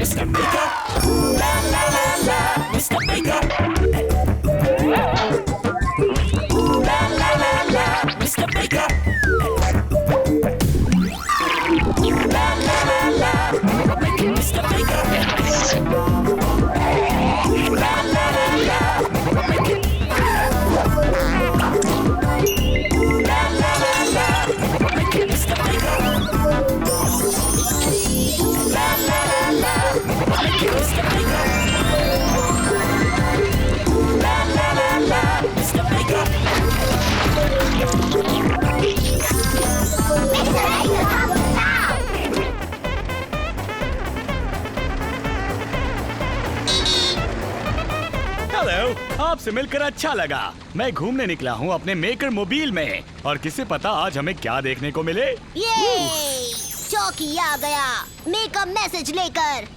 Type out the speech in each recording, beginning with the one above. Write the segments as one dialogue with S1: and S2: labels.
S1: Mr. Baker. Ooh la la la la, Mr. Baker. Ooh la la la la, Mr. Baker. Ooh la la la la, Mr. Baker. Ooh la la la la, ooh la la la la, Mr. Baker. La la la la, Mr. Baker. La la la la, Mr. Baker.
S2: Hello, आपसे मिलकर अच्छा लगा। मैं घूमने निकला हूँ अपने maker mobile में और किसे पता आज हमें क्या देखने को मिले।
S3: ये चौकी आ गया मेकअप मैसेज लेकर।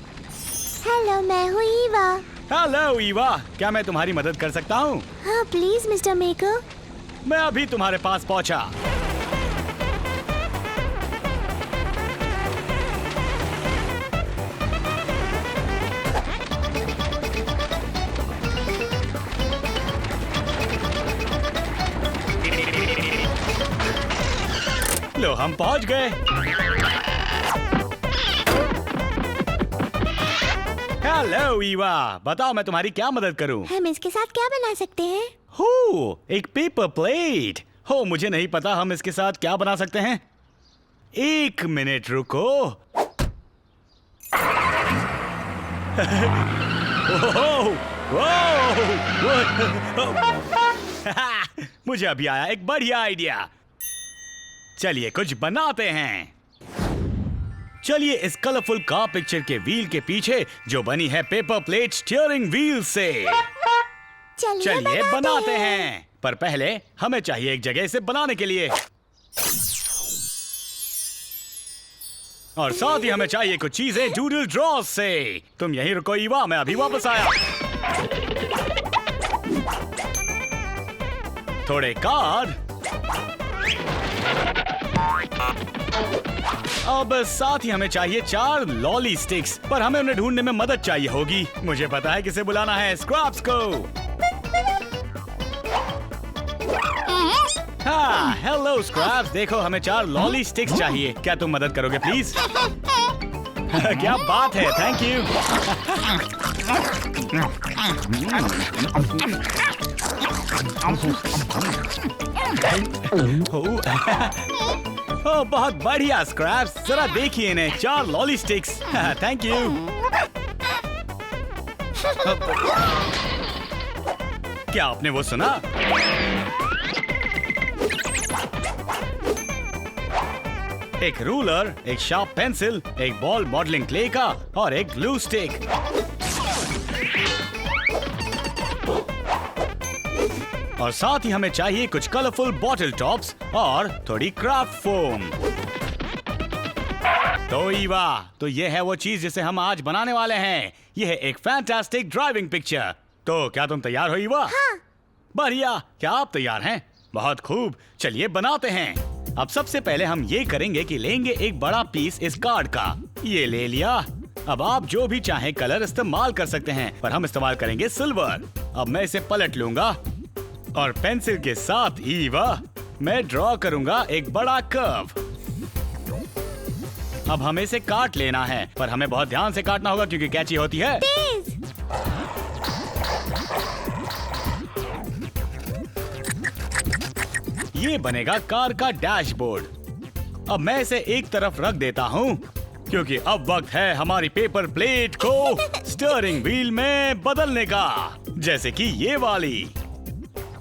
S3: हेलो, मैं हूँ ईवा।
S2: हेलो ईवा, क्या मैं तुम्हारी मदद कर सकता हूँ?
S3: हाँ प्लीज मिस्टर मेकर।
S2: मैं अभी तुम्हारे पास पहुँचा। लो, हम पहुँच गए। हेलो ईवा, बताओ मैं तुम्हारी क्या मदद करूं?
S3: हम इसके साथ क्या बना सकते हैं?
S2: हो, एक पेपर प्लेट। हो, मुझे नहीं पता हम इसके साथ क्या बना सकते हैं। एक मिनट रुको। ओह, मुझे अभी आया एक बढ़िया आइडिया। चलिए कुछ बनाते हैं। चलिए इस कलरफुल कार पिक्चर के व्हील के पीछे जो बनी है पेपर प्लेट स्टीयरिंग व्हील से चलिए बनाते हैं। पर पहले हमें चाहिए एक जगह इसे बनाने के लिए और साथ ही हमें चाहिए कुछ चीजें डूडल ड्रॉ से। तुम यहीं रुको ईवा, मैं अभी वापस आया। थोड़े कार्ड, अब साथ ही हमें चाहिए 4 लॉली स्टिक्स, पर हमें उन्हें ढूंढने में मदद चाहिए होगी। मुझे पता है किसे बुलाना है, स्क्रैप्स को। हाँ, हेलो स्क्रैप्स, देखो हमें 4 लॉली स्टिक्स चाहिए। क्या तुम मदद करोगे प्लीज? क्या बात है, थैंक यू। ओह, बहुत बढ़िया स्क्रैप्स, जरा देखिए इन्हें, 4 लॉली स्टिक्स। Thank you. क्या आपने वो सुना? एक रूलर, एक शार्प पेंसिल, एक बॉल मॉडलिंग क्ले का और एक ग्लू स्टिक। और साथ ही हमें चाहिए कुछ कलरफुल बॉटल टॉप्स और थोड़ी क्राफ्ट फोम। तो ईवा, तो ये है वो चीज जिसे हम आज बनाने वाले हैं। ये है एक फैंटास्टिक ड्राइविंग पिक्चर। तो क्या तुम तैयार हो ईवा?
S3: हाँ।
S2: बढ़िया, क्या आप तैयार हैं? बहुत खूब, चलिए बनाते हैं। अब सबसे पहले हम ये करेंगे कि लेंगे एक बड़ा पीस इस कार्ड का। ये ले लिया। अब आप जो भी चाहें कलर इस्तेमाल कर सकते हैं, पर हम इस्तेमाल करेंगे सिल्वर। अब मैं इसे पलट लूंगा और पेंसिल के साथ ईवा मैं ड्रॉ करूंगा एक बड़ा कर्व। अब हमें इसे काट लेना है, पर हमें बहुत ध्यान से काटना होगा क्योंकि कैंची होती है
S3: तेज।
S2: ये बनेगा कार का डैशबोर्ड। अब मैं इसे एक तरफ रख देता हूँ क्योंकि अब वक्त है हमारी पेपर प्लेट को स्टीयरिंग व्हील में बदलने का, जैसे कि ये वाली।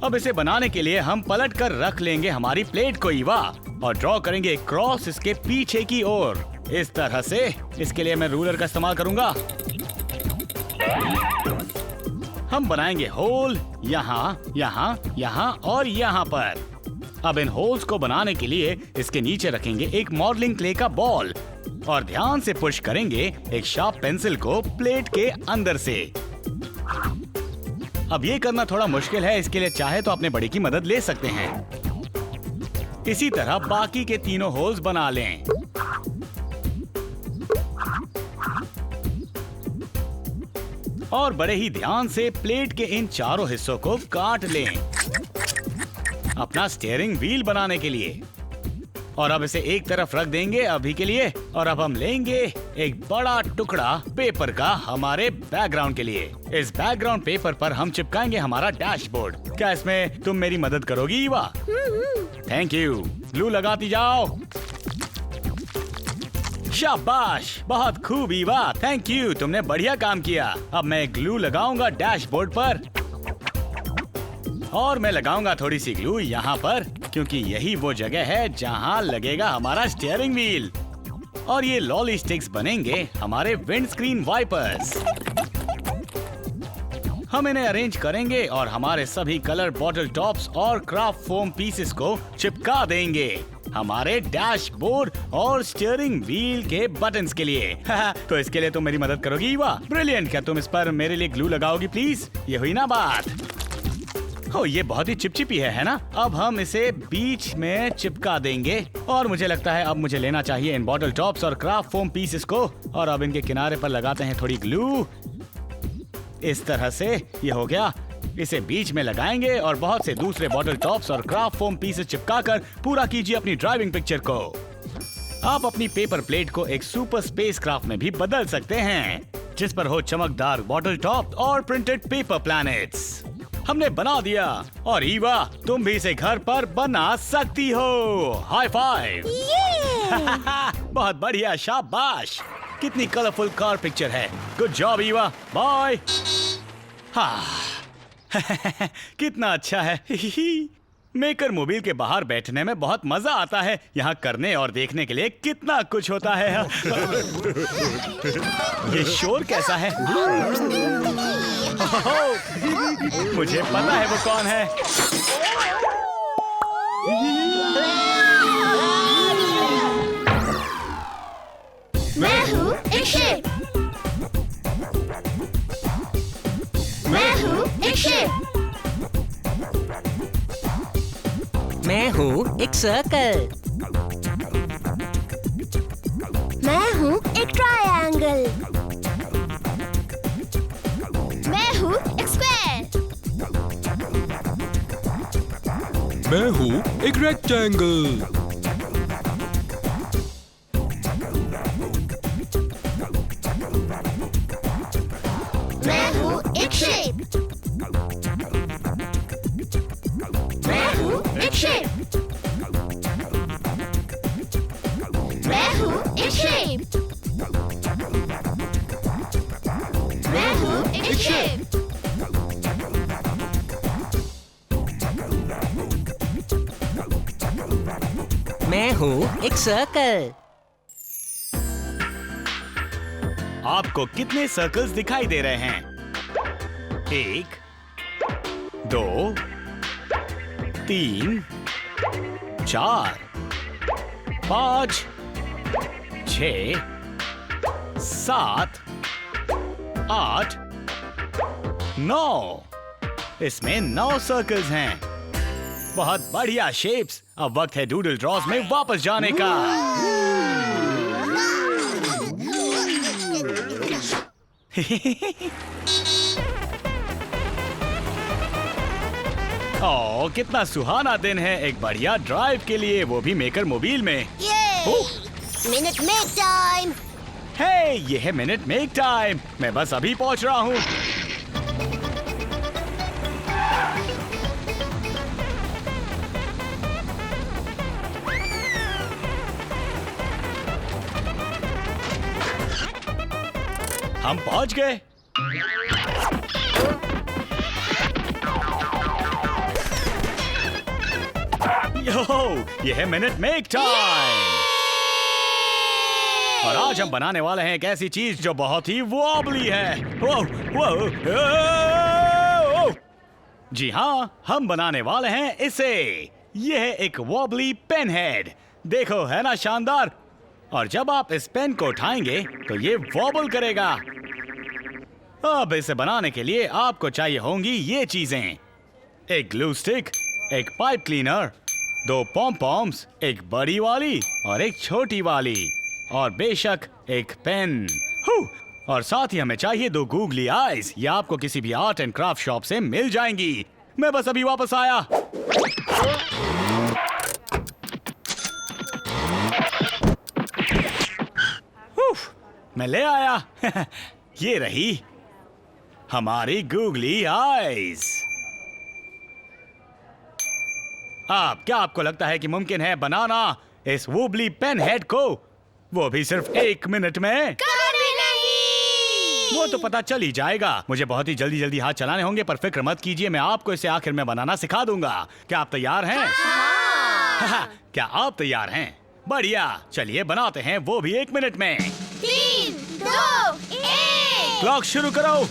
S2: अब इसे बनाने के लिए हम पलट कर रख लेंगे हमारी प्लेट को ईवा और ड्रॉ करेंगे एक क्रॉस इसके पीछे की ओर, इस तरह से। इसके लिए मैं रूलर का इस्तेमाल करूंगा। हम बनाएंगे होल यहाँ, यहाँ, यहाँ और यहाँ पर। अब इन होल्स को बनाने के लिए इसके नीचे रखेंगे एक मॉडलिंग क्ले का बॉल और ध्यान से पुश करेंगे एक शार्प पेंसिल को प्लेट के अंदर से। अब ये करना थोड़ा मुश्किल है, इसके लिए चाहे तो अपने बड़ी की मदद ले सकते हैं। इसी तरह बाकी के तीनों होल्स बना लें। और बड़े ही ध्यान से प्लेट के इन चारों हिस्सों को काट लें अपना स्टीयरिंग व्हील बनाने के लिए। और अब इसे एक तरफ रख देंगे अभी के लिए। और अब हम लेंगे एक बड़ा टुकड़ा पेपर का हमारे बैकग्राउंड के लिए। इस बैकग्राउंड पेपर पर हम चिपकाएंगे हमारा डैशबोर्ड। क्या इसमें तुम मेरी मदद करोगी ईवा? Thank you. ग्लू लगाती जाओ। शाबाश, बहुत खूब ईवा, थैंक यू, तुमने बढ़िया काम किया। अब मैं ग्लू लगाऊंगा डैशबोर्ड पर और मैं लगाऊंगा थोड़ी सी ग्लू यहाँ पर, क्योंकि यही वो जगह है जहाँ लगेगा हमारा स्टीयरिंग व्हील। और ये लॉली स्टिक्स बनेंगे हमारे विंडस्क्रीन वाइपर्स। हम इन्हें अरेंज करेंगे और हमारे सभी कलर बॉटल टॉप्स और क्राफ्ट फोम पीसेस को चिपका देंगे हमारे डैशबोर्ड और स्टीयरिंग व्हील के बटन्स के लिए। तो इसके लिए तुम मेरी मदद करोगी ईवा? ब्रिलियंट। क्या तुम इस पर मेरे लिए ग्लू लगाओगी प्लीज? ये हुई ना बात। हो, ये बहुत ही चिपचिपी है ना? अब हम इसे बीच में चिपका देंगे और मुझे लगता है अब मुझे लेना चाहिए इन बॉटल टॉप्स और क्राफ्ट फोम पीसेस को और अब इनके किनारे पर लगाते हैं थोड़ी ग्लू। इस तरह से ये हो गया। इसे बीच में लगाएंगे और बहुत से दूसरे बॉटल टॉप्स और क्राफ्ट फोम पीसेस चिपकाकर पूरा कीजिए अपनी ड्राइविंग पिक्चर को। आप अपनी पेपर प्लेट को एक सुपर स्पेस क्राफ्ट में भी बदल सकते हैं, जिस पर हो चमकदार बॉटल टॉप और प्रिंटेड पेपर प्लैनेट्स। हमने बना दिया और ईवा, तुम भी इसे घर पर बना सकती हो। High five. बहुत बढ़िया, शाबाश। कितनी कलरफुल कार पिक्चर है। Good job Eva, bye. हाँ कितना अच्छा है। मेकर मोबाइल के बाहर बैठने में बहुत मजा आता है। यहाँ करने और देखने के लिए कितना कुछ होता है। ये शोर कैसा है? मुझे पता है वो कौन है।
S3: मैं हूँ एक शेर। मैं हूँ एक शेर।
S4: मैं हूँ एक सर्कल।
S3: मैं हूँ एक ट्रायंगल। मैं हूँ एक स्क्वायर।
S5: मैं हूँ एक रेक्टेंगल।
S3: मैं हूँ एक शेप। मैं हूँ एक शेप। मैं हूँ एक शेप। मैं हूँ एक शेप।
S4: मैं हूँ एक सर्कल।
S2: आपको कितने सर्कल्स दिखाई दे रहे हैं? 1, 2, 3, 4, 5, 6, 7, 8, 9। इसमें 9 सर्कल्स हैं। बहुत बढ़िया शेप्स। अब वक्त है डूडल ड्रॉज में वापस जाने का। ओह, कितना सुहाना दिन है एक बढ़िया ड्राइव के लिए, वो भी मेकर मोबाइल में।
S3: Minute make time.
S2: हे, ये है मिनट मेक टाइम। मैं बस अभी पहुंच रहा हूँ। हम पहुंच गए। यो, ये है मिनट मेक टाइम। और आज हम बनाने वाले हैं एक ऐसी चीज जो बहुत ही वॉबली है। वो, जी हाँ, हम बनाने वाले हैं इसे। ये है एक वॉबली पेन हेड। देखो, है ना शानदार? और जब आप इस पेन को उठाएंगे तो ये वॉबल करेगा। अब इसे बनाने के लिए आपको चाहिए होंगी ये चीजें: एक ग्लू स्टिक, एक पाइप क्लीनर, 2 पॉम पॉम्स, एक बड़ी वाली और एक छोटी वाली, और बेशक एक पेन। और साथ ही हमें चाहिए 2 गूगली आईज। ये आपको किसी भी आर्ट एंड क्राफ्ट शॉप से मिल जाएंगी। मैं बस अभी वापस आया। उफ, मैं ले आया। ये रही हमारी गूगली आईज। अब क्या आपको लगता है कि मुमकिन है बनाना इस वुबली पेन हेड को, वो भी सिर्फ 1 मिनट में?
S3: कभी नहीं।
S2: वो तो पता चल ही जाएगा। मुझे बहुत ही जल्दी हाथ चलाने होंगे, पर फिक्र मत कीजिए, मैं आपको इसे आखिर में बनाना सिखा दूंगा। क्या आप तैयार हैं? क्या आप तैयार हैं? बढ़िया, चलिए बनाते हैं, वो भी 1 मिनट में।
S3: 3, 2, 1।
S2: क्लॉक शुरू करो।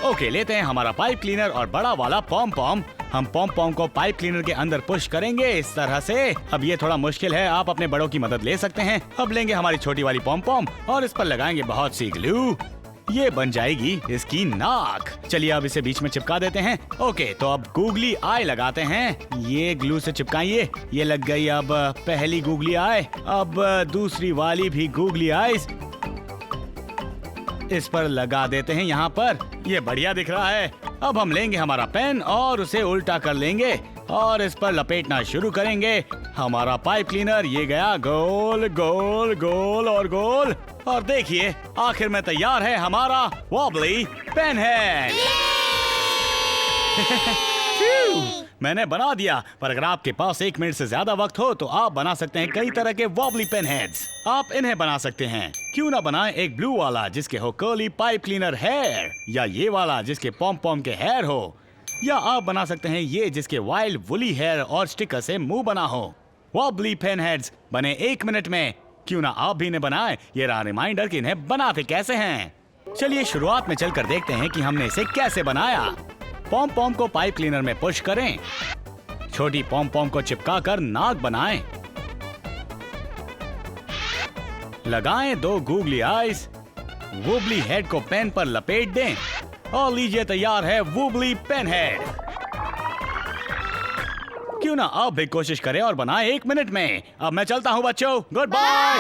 S2: ओके, लेते हैं हमारा पाइप क्लीनर और बड़ा वाला पॉम पॉम। हम पॉम पॉम को पाइप क्लीनर के अंदर पुश करेंगे इस तरह से। अब ये थोड़ा मुश्किल है, आप अपने बड़ों की मदद ले सकते हैं। अब लेंगे हमारी छोटी वाली पॉम पॉम और इस पर लगाएंगे बहुत सी ग्लू। ये बन जाएगी इसकी नाक। चलिए अब इसे बीच में चिपका देते हैं। ओके, तो अब गूगली आई लगाते हैं। ये ग्लू से चिपकाइए। ये लग गई अब पहली गूगली आई। अब दूसरी वाली भी गूगली आईज इस पर लगा देते हैं यहाँ पर। ये बढ़िया दिख रहा है। अब हम लेंगे हमारा पेन और उसे उल्टा कर लेंगे और इस पर लपेटना शुरू करेंगे। हमारा पाइप क्लीनर ये गया गोल गोल गोल और गोल। और देखिए, आखिर में तैयार है हमारा वॉबली पेन हेड। मैंने बना दिया, पर अगर आपके पास 1 मिनट से ज्यादा वक्त हो तो आप बना सकते हैं कई तरह के वॉबली पेन हेड्स। आप इन्हें बना सकते हैं। क्यों ना बनाएं एक ब्लू वाला जिसके हो कर्ली पाइप क्लीनर हेयर, या ये वाला जिसके पॉम पॉम के हेयर हो, या आप बना सकते हैं ये जिसके वाइल्ड वुली हेयर और स्टिकर से मुंह बना हो। वॉबली पेन हेड्स बने 1 मिनट में। क्यों ना आप भी इन्हें बनाएं। ये रहा रिमाइंडर कि इन्हें बनाते कैसे हैं। चलिए शुरुआत में चलकर देखते हैं कि हमने इसे कैसे बनाया। पॉम पॉम को पाइप क्लीनर में पुश करें। छोटी पॉम पॉम को चिपकाकर नाक बनाएं। लगाएं 2 गूगली आईज। वुबली हेड को पेन पर लपेट दें और लीजिए तैयार है वुबली पेन हेड। क्यों ना आप भी कोशिश करें और बनाएं 1 मिनट में। अब मैं चलता हूं बच्चों, गुड बाय।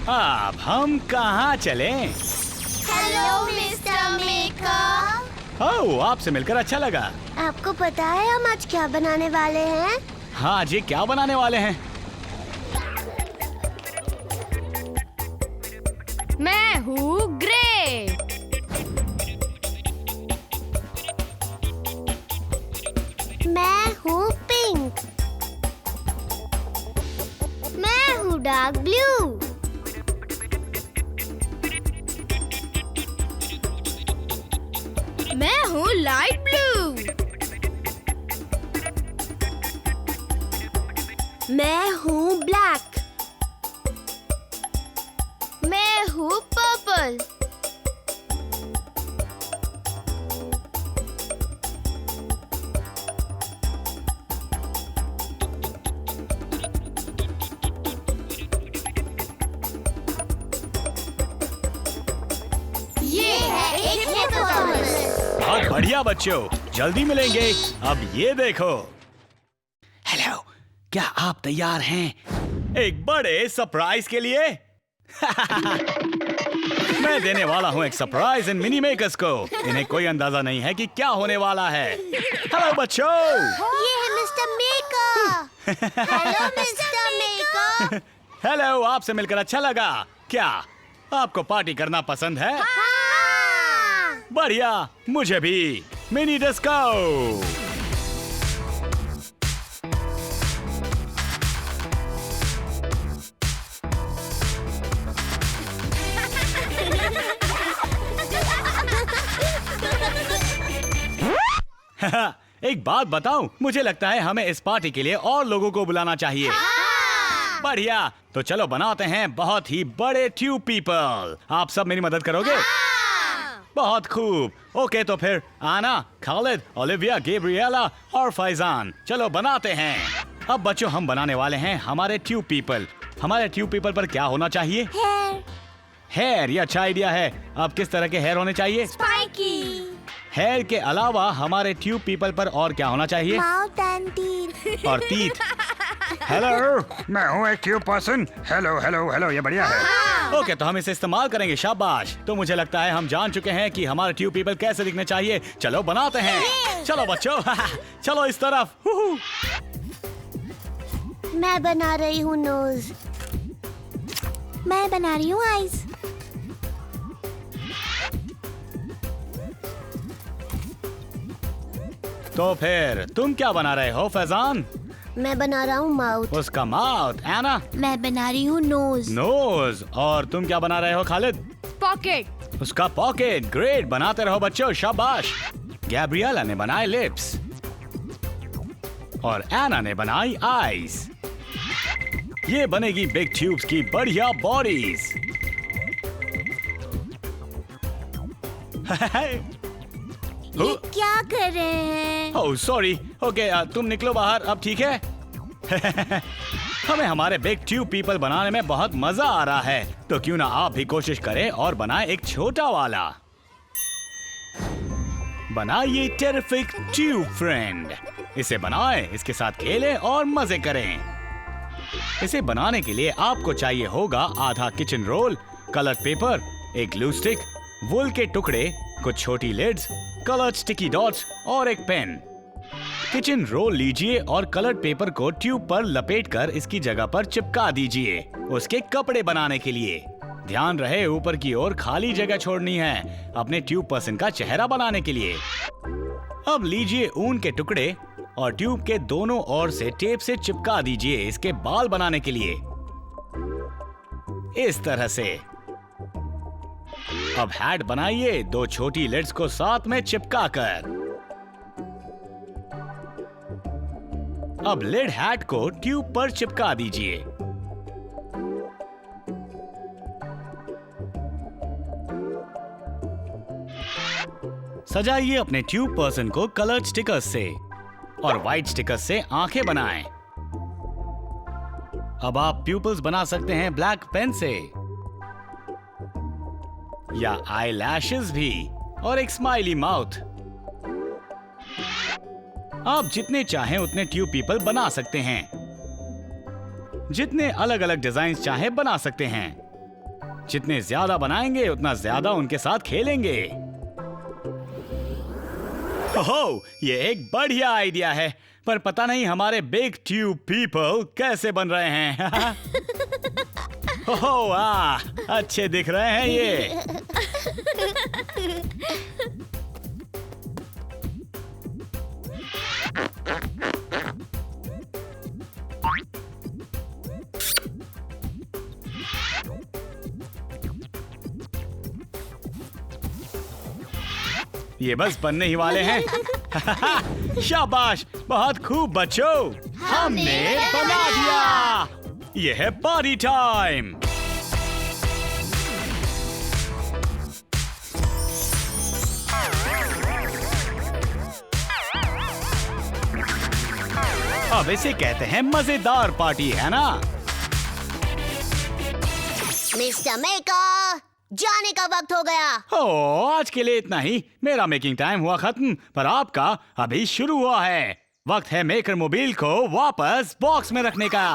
S2: अब हम कहाँ चलें?
S3: Hello mister maker.
S2: ओह, आपसे मिलकर अच्छा लगा।
S3: आपको पता है हम आज क्या बनाने वाले हैं?
S2: हाँ जी, क्या बनाने वाले हैं?
S6: मैं हूँ ग्रे।
S3: मैं हूँ पिंक। मैं हूँ डार्क ब्लू।
S6: मैं हूँ लाइट ब्लू।
S3: मैं हूँ ब्लैक।
S6: मैं हूँ पर्पल।
S3: ये है एक हिप्पोपोटामस।
S2: बहुत बढ़िया बच्चों, जल्दी मिलेंगे। अब ये देखो। हेलो, क्या आप तैयार हैं एक बड़े सरप्राइज के लिए? मैं देने वाला हूँ एक सरप्राइज इन मिनी मेकर्स को। इन्हें कोई अंदाजा नहीं है कि क्या होने वाला है। हेलो बच्चों।
S3: ये है mister maker. Hello mister maker.
S2: Hello, आपसे मिलकर अच्छा लगा। क्या आपको पार्टी करना पसंद है?
S3: हाँ।
S2: बढ़िया, मुझे भी। Mini disco. एक बात बताऊं, मुझे लगता है हमें इस पार्टी के लिए और लोगों को बुलाना चाहिए।
S3: हाँ।
S2: बढ़िया, तो चलो बनाते हैं बहुत ही बड़े ट्यूब पीपल। आप सब मेरी मदद करोगे?
S3: हाँ।
S2: बहुत खूब। ओके, तो फिर आना, खालिद, ओलिविया, गैब्रिएला और फैजान, चलो बनाते हैं। अब बच्चों, हम बनाने वाले हैं हमारे ट्यूब पीपल। हमारे ट्यूब पीपल पर क्या होना चाहिए?
S3: हेयर।
S2: हेयर, ये अच्छा आइडिया है। अब किस तरह के हेयर होने चाहिए?
S3: स्पाइकी।
S2: हेयर के अलावा हमारे ट्यूब पीपल पर और क्या होना चाहिए?
S3: Mouth and teeth.
S2: और टीथ।
S7: हेलो, मैं हूँ एक tube person. Hello hello hello, ये बढ़िया है।
S2: ओके, तो हम इसे इस्तेमाल करेंगे। शाबाश। तो मुझे लगता है हम जान चुके हैं कि हमारे ट्यूब पीपल कैसे दिखने चाहिए। चलो बनाते हैं। चलो बच्चों, चलो इस तरफ।
S3: मैं बना रही हूँ नोज। मैं बना रही हूँ आईज।
S2: तो फिर तुम क्या बना रहे हो फैजान?
S3: मैं बना रहा हूँ माउथ।
S2: उसका माउथ। एना?
S3: मैं बना रही हूँ नोज।
S2: नोज। और तुम क्या बना रहे हो खालिद?
S6: पॉकेट।
S2: उसका पॉकेट। ग्रेट, बनाते रहो बच्चों, शाबाश। गैब्रिएला ने बनाए लिप्स और एना ने बनाई आईज। ये बनेगी बिग ट्यूब्स की बढ़िया बॉडीज।
S3: ये क्या कर रहे हैं?
S2: Oh sorry. ओके, तुम निकलो बाहर अब, ठीक है? हमें हमारे बिग ट्यूब पीपल बनाने में बहुत मजा आ रहा है, तो क्यों ना आप भी कोशिश करें और बनाएं एक छोटा वाला। बनाइए टेरिफिक ट्यूब फ्रेंड। इसे बनाएं, इसके साथ खेलें और मजे करें। इसे बनाने के लिए आपको चाहिए होगा आधा किचन रोल, कलर पेपर, एक ग्लू स्टिक, वुल के टुकड़े, कुछ छोटी लिड्स, कलर्ड स्टिकी डॉट्स और एक पेन। किचन रोल लीजिए और कलर्ड पेपर को ट्यूब पर लपेटकर इसकी जगह पर चिपका दीजिए उसके कपड़े बनाने के लिए। ध्यान रहे ऊपर की ओर खाली जगह छोड़नी है अपने ट्यूब पर्सन का चेहरा बनाने के लिए। अब लीजिए ऊन के टुकड़े और ट्यूब के दोनों ओर से टेप से चिपका दीजिए इसके बाल बनाने के लिए, इस तरह से। अब हैट बनाइए दो छोटी लिड्स को साथ में चिपका कर। अब लिड हैट को ट्यूब पर चिपका दीजिए। सजाइए अपने ट्यूब पर्सन को कलर्ड स्टिकर्स से और व्हाइट स्टिकर्स से आंखें बनाएं। अब आप प्यूपल्स बना सकते हैं ब्लैक पेन से या आई लैशेस भी और एक स्माइली माउथ। आप जितने चाहें उतने ट्यूब पीपल बना सकते हैं, जितने अलग अलग डिजाइन चाहें बना सकते हैं। जितने ज्यादा बनाएंगे उतना ज्यादा उनके साथ खेलेंगे। ओह, ये एक बढ़िया आइडिया है, पर पता नहीं हमारे बिग ट्यूब पीपल कैसे बन रहे हैं। ओह वाह, अच्छे दिख रहे हैं ये। ये बस बनने ही वाले हैं। शाबाश, बहुत खूब बच्चों, हमने बना दिया। ये है पार्टी टाइम। अब इसे कहते हैं मजेदार पार्टी, है ना?
S3: मिस्टर मेकर, जाने का वक्त हो गया।
S2: ओह, आज के लिए इतना ही। मेरा मेकिंग टाइम हुआ खत्म, पर आपका अभी शुरू हुआ है। वक्त है मेकर मोबाइल को वापस बॉक्स में रखने का।